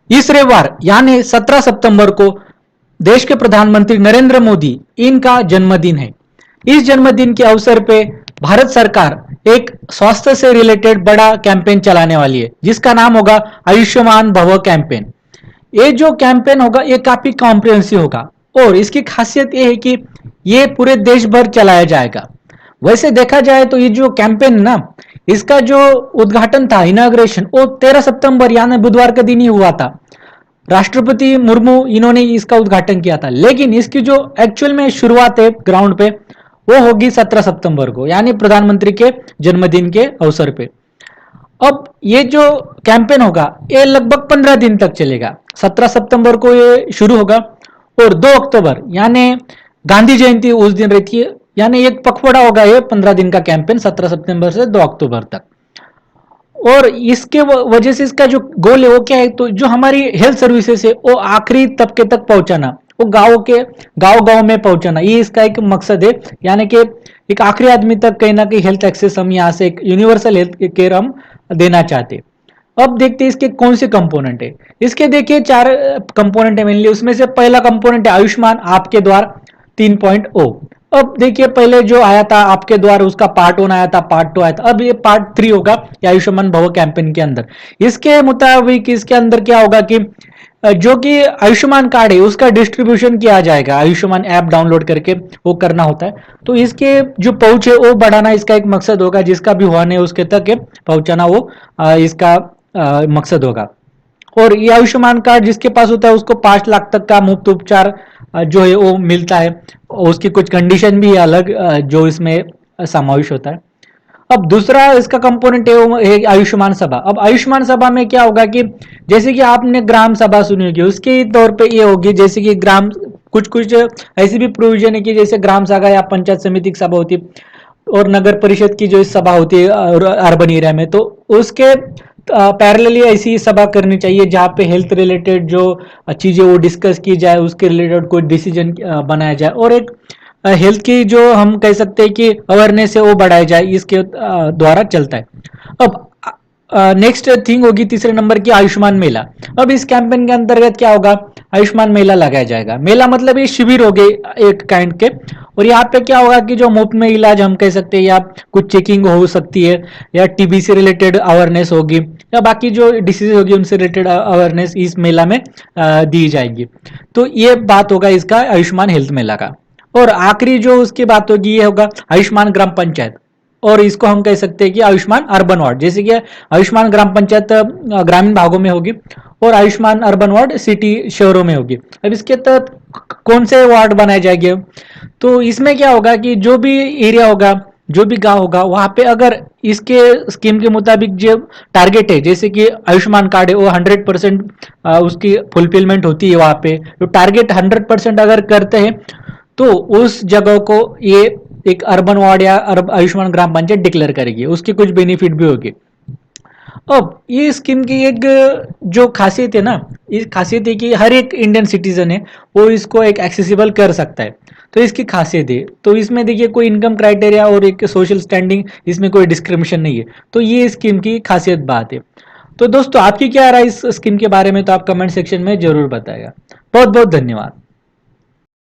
इस रविवार यानी 17 सितंबर को देश के प्रधानमंत्री नरेंद्र मोदी इनका जन्मदिन है। इस जन्मदिन के अवसर पे भारत सरकार एक स्वास्थ्य से रिलेटेड बड़ा कैंपेन चलाने वाली है, जिसका नाम होगा आयुष्मान भव कैंपेन। ये जो कैंपेन होगा ये काफी कॉम्प्रिहेंसिव होगा और इसकी खासियत ये है कि ये पूरे देश भर चलाया जाएगा। वैसे देखा जाए तो ये जो कैंपेन ना, इसका जो उद्घाटन था, इनॉग्रेशन, वो 13 सितंबर यानी बुधवार के दिन ही हुआ था। राष्ट्रपति मुर्मू इन्होंने इसका उद्घाटन किया था, लेकिन इसकी जो एक्चुअल में शुरुआत है ग्राउंड पे वो होगी 17 सितंबर को, यानी प्रधानमंत्री के जन्मदिन के अवसर पे। अब ये जो कैंपेन होगा ये लगभग 15 दिन तक चलेगा। 17 सितंबर को ये शुरू होगा और 2 अक्टूबर यानी गांधी जयंती उस दिन रहती है, यानी एक पखवाड़ा होगा ये 15 दिन का कैंपेन 17 सितंबर से 2 अक्टूबर तक। और इसके वजह से इसका जो गोल है वो क्या है, तो जो हमारी हेल्थ सर्विसेज है वो आखिरी तबके तक पहुंचाना, वो गांव गांव में पहुंचाना, ये इसका एक मकसद है। यानी कि एक आखिरी आदमी तक कहीं ना कहीं हेल्थ एक्सेस हम यहाँ से एक यूनिवर्सल हेल्थ केयर हम देना चाहते। अब देखते हैं इसके कौन से कंपोनेंट है। इसके देखिए 4 कंपोनेंट है मेनली। उसमें से पहला कंपोनेंट है आयुष्मान आपके द्वार 3.0। अब देखिए पहले जो आया था आपके द्वार, उसका पार्ट 1 आया था, पार्ट 2 आया था, अब ये पार्ट 3 होगा आयुष्मान भव कैंपेन के अंदर। इसके मुताबिक इसके अंदर क्या होगा कि जो कि आयुष्मान कार्ड है उसका डिस्ट्रीब्यूशन किया जाएगा, आयुष्मान ऐप डाउनलोड करके वो करना होता है। तो इसके जो पहुंच है वो बढ़ाना इसका एक मकसद होगा, जिसका भी हुआ नहीं उसके तक पहुंचाना वो इसका मकसद होगा। और ये आयुष्मान कार्ड जिसके पास होता है उसको 5 लाख तक का मुफ्त उपचार जो है वो मिलता है। उसकी कुछ कंडीशन भी अलग जो इसमें समावेश होता है। अब दूसरा इसका कंपोनेंट है वो है आयुष्मान सभा। अब आयुष्मान सभा में क्या होगा कि जैसे कि आपने ग्राम सभा सुनी होगी, उसके तौर पे ये होगी जैसे कि ग्राम कुछ कुछ ऐसी भी प्रोविजन है कि जैसे ग्राम सभा या पंचायत समिति की सभा होती है और नगर परिषद की जो सभा होती है अर्बन एरिया में, तो उसके पैरेलली ऐसी सभा करनी चाहिए जहाँ पे हेल्थ रिलेटेड जो चीजें वो डिस्कस की जाए, उसके रिलेटेड कोई डिसीजन बनाया जाए और एक हेल्थ की जो हम कह सकते हैं कि अवेयरनेस है वो बढ़ाया जाए, इसके द्वारा चलता है। अब नेक्स्ट थिंग होगी तीसरे नंबर की आयुष्मान मेला। अब इस कैंपेन के अंतर्गत क्या होगा, आयुष्मान मेला लगाया जाएगा। मेला मतलब ये शिविर हो गए एक काइंड के, और यहाँ पे क्या होगा कि जो मुफ्त में इलाज हम कह सकते हैं या कुछ चेकिंग हो सकती है या टीबी से रिलेटेड अवेयरनेस होगी या बाकी जो डिसीज होगी उनसे रिलेटेड अवेयरनेस इस मेला में दी जाएगी। तो ये बात होगा इसका आयुष्मान हेल्थ मेला का। और आखिरी जो उसकी बात होगी ये होगा आयुष्मान ग्राम पंचायत, और इसको हम कह सकते हैं कि आयुष्मान अर्बन वार्ड। जैसे कि आयुष्मान ग्राम पंचायत ग्रामीण भागों में होगी और आयुष्मान अर्बन वार्ड सिटी शहरों में होगी। अब इसके तहत कौन से वार्ड बनाए जाएंगे, तो इसमें क्या होगा कि जो भी एरिया होगा, जो भी गांव होगा, वहां पे अगर इसके स्कीम के मुताबिक जो टारगेट है, जैसे कि आयुष्मान कार्ड है वो 100% उसकी फुलफिलमेंट होती है, वहां पे तो टारगेट 100% अगर करते हैं तो उस जगह को ये एक अर्बन वार्ड या आयुष्मान ग्राम पंचायत डिक्लेयर करेगी, उसकी कुछ बेनिफिट भी होगी। अब ये स्कीम की एक जो खासियत है ना, इस खासियत है कि हर एक इंडियन सिटीजन है वो इसको एक एक्सेसिबल कर सकता है, तो इसकी खासियत है। तो इसमें देखिए कोई इनकम क्राइटेरिया और एक सोशल स्टैंडिंग, इसमें कोई डिस्क्रिमिनेशन नहीं है, तो ये स्कीम की खासियत बात है। तो दोस्तों आपकी क्या राय इस स्कीम के बारे में, तो आप कमेंट सेक्शन में जरूर बताएगा। बहुत बहुत धन्यवाद।